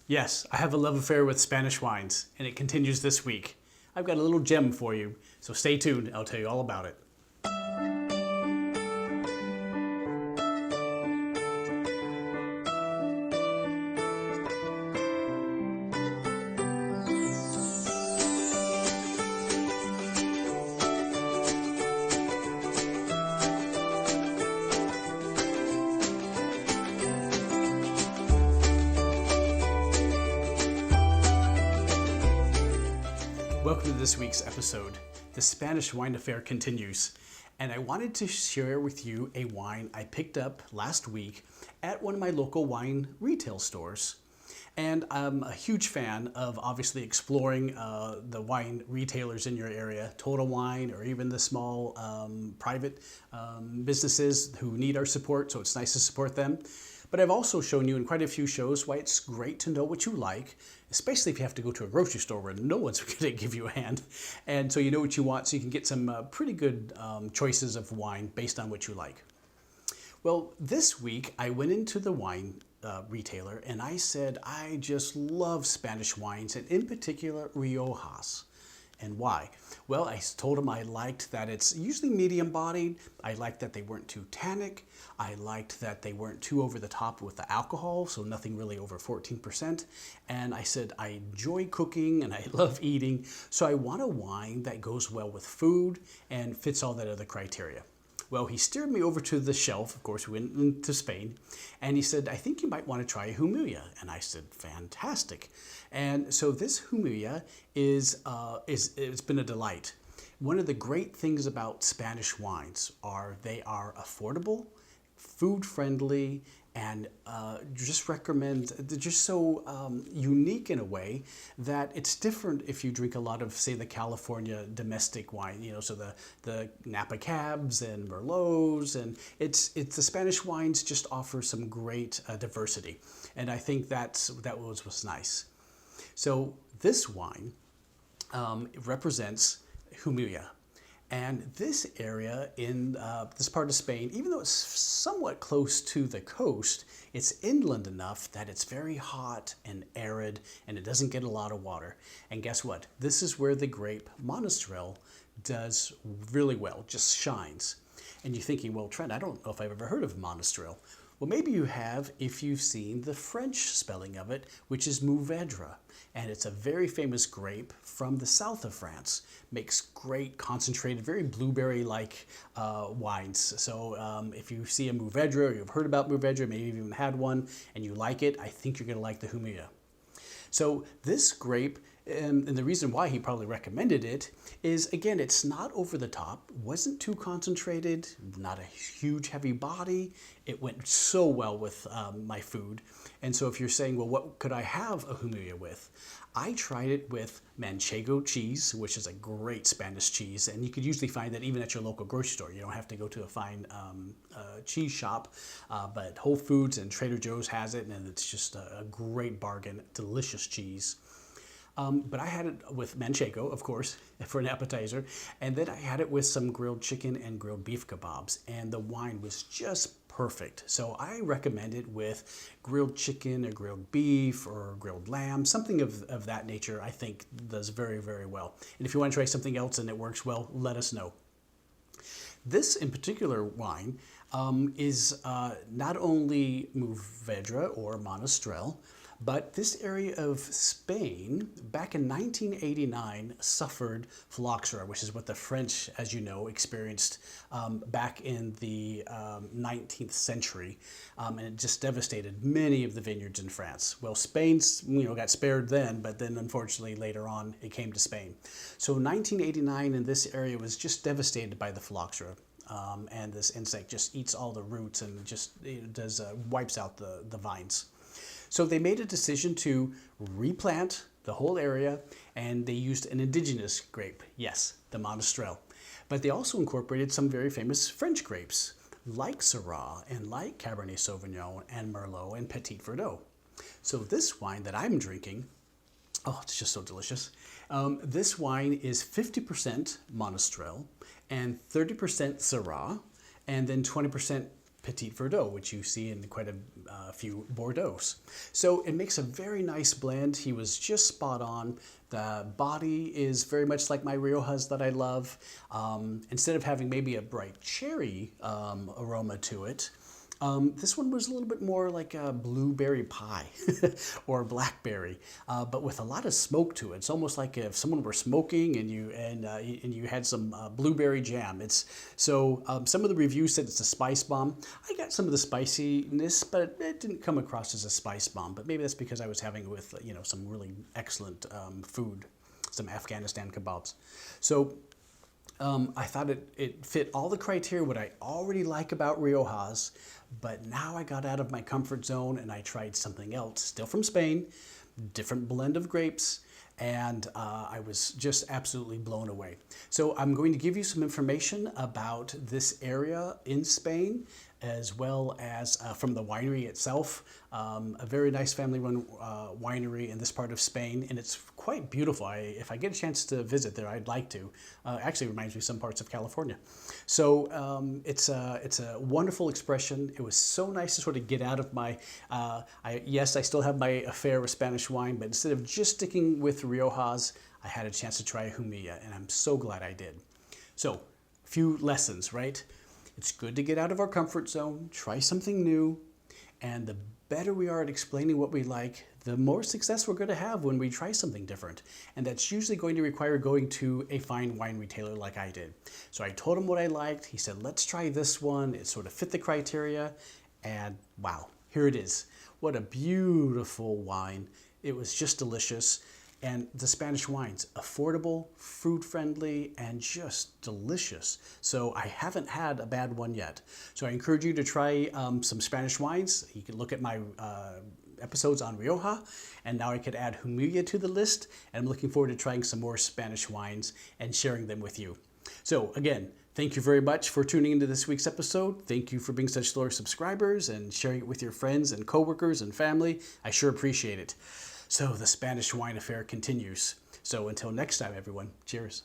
Yes, I have a love affair with Spanish wines, and it continues this week. I've got a little gem for you, so stay tuned. I'll tell you all about it. Welcome to this week's episode. The Spanish wine affair continues, and I wanted to share with you a wine I picked up last week at one of my local wine retail stores. And I'm a huge fan of obviously exploring the wine retailers in your area, Total Wine, or even the small private businesses who need our support, so it's nice to support them. But I've also shown you in quite a few shows why it's great to know what you like, especially if you have to go to a grocery store where no one's going to give you a hand. And so you know what you want, so you can get some pretty good choices of wine based on what you like. Well, this week I went into the wine retailer and I said I just love Spanish wines, and in particular Riojas. And why? Well, I told him I liked that it's usually medium bodied. I liked that they weren't too tannic. I liked that they weren't too over the top with the alcohol, so nothing really over 14%. And I said I enjoy cooking and I love eating, so I want a wine that goes well with food and fits all that other criteria. Well, he steered me over to the shelf. Of course, we went into Spain, and he said, I think you might want to try a Jumilla. And I said, fantastic. And so this Jumilla it's been a delight. One of the great things about Spanish wines are they are affordable, food friendly, and just recommend, they're just so unique in a way that it's different if you drink a lot of, say, the California domestic wine, so the Napa Cabs and Merlots, and it's the Spanish wines just offer some great diversity, and I think that was nice. So this wine represents Jumilla. And this area in this part of Spain, even though it's somewhat close to the coast, it's inland enough that it's very hot and arid and it doesn't get a lot of water. And guess what? This is where the grape Monastrell does really well, just shines. And you're thinking, well, Trent, I don't know if I've ever heard of Monastrell. Well, maybe you have if you've seen the French spelling of it, which is Mourvedre. And it's a very famous grape from the south of France. Makes great concentrated, very blueberry-like wines. So if you see a Mourvedre, or you've heard about Mourvedre, maybe you've even had one, and you like it, I think you're going to like the Jumilla. So this grape, and the reason why he probably recommended it is, again, it's not over the top, wasn't too concentrated, not a huge heavy body. It went so well with my food. And so if you're saying, well, what could I have a Jumilla with? I tried it with Manchego cheese, which is a great Spanish cheese, and you could usually find that even at your local grocery store. You don't have to go to a fine cheese shop, but Whole Foods and Trader Joe's has it, and it's just a great bargain, delicious cheese. But I had it with Manchego, of course, for an appetizer, and then I had it with some grilled chicken and grilled beef kebabs, and the wine was just perfect. So I recommend it with grilled chicken or grilled beef or grilled lamb, something of that nature. I think does very, very well. And if you want to try something else and it works well, let us know. This in particular wine is not only Mourvedre or Monastrell, but this area of Spain, back in 1989, suffered phylloxera, which is what the French, as you know, experienced back in the 19th century, and it just devastated many of the vineyards in France. Well, Spain's got spared then, but then unfortunately later on it came to Spain. So 1989 in this area was just devastated by the phylloxera. And this insect just eats all the roots and just wipes out the vines. So they made a decision to replant the whole area, and they used an indigenous grape, yes, the Monastrell. But they also incorporated some very famous French grapes, like Syrah and like Cabernet Sauvignon and Merlot and Petit Verdot. So this wine that I'm drinking, oh, it's just so delicious. This wine is 50% Monastrell and 30% Syrah, and then 20% Petit Verdot, which you see in quite a few Bordeauxs. So it makes a very nice blend. He was just spot on. The body is very much like my Riojas that I love. Instead of having maybe a bright cherry aroma to it, this one was a little bit more like a blueberry pie or blackberry, but with a lot of smoke to it. It's almost like if someone were smoking and you had some blueberry jam. Some of the reviews said it's a spice bomb. I got some of the spiciness, but it didn't come across as a spice bomb. But maybe that's because I was having it with some really excellent food, some Afghanistan kebabs. So I thought it fit all the criteria what I already like about Riojas, but now I got out of my comfort zone and I tried something else, still from Spain, different blend of grapes, and I was just absolutely blown away. So I'm going to give you some information about this area in Spain, as well as from the winery itself. A very nice family-run winery in this part of Spain, and it's quite beautiful. If I get a chance to visit there, I'd like to. Actually, it reminds me of some parts of California. So it's a wonderful expression. It was so nice to sort of get out of my, yes, I still have my affair with Spanish wine, but instead of just sticking with Riojas, I had a chance to try Jumilla, and I'm so glad I did. So, a few lessons, right? It's good to get out of our comfort zone, try something new, and the better we are at explaining what we like, the more success we're going to have when we try something different. And that's usually going to require going to a fine wine retailer like I did. So I told him what I liked. He said, let's try this one. It sort of fit the criteria. And wow, here it is. What a beautiful wine. It was just delicious. And the Spanish wines, affordable, food-friendly, and just delicious. So I haven't had a bad one yet. So I encourage you to try some Spanish wines. You can look at my episodes on Rioja, and now I could add Jumilla to the list. And I'm looking forward to trying some more Spanish wines and sharing them with you. So again, thank you very much for tuning into this week's episode. Thank you for being such loyal subscribers and sharing it with your friends and coworkers and family. I sure appreciate it. So the Spanish wine affair continues. So until next time, everyone, cheers.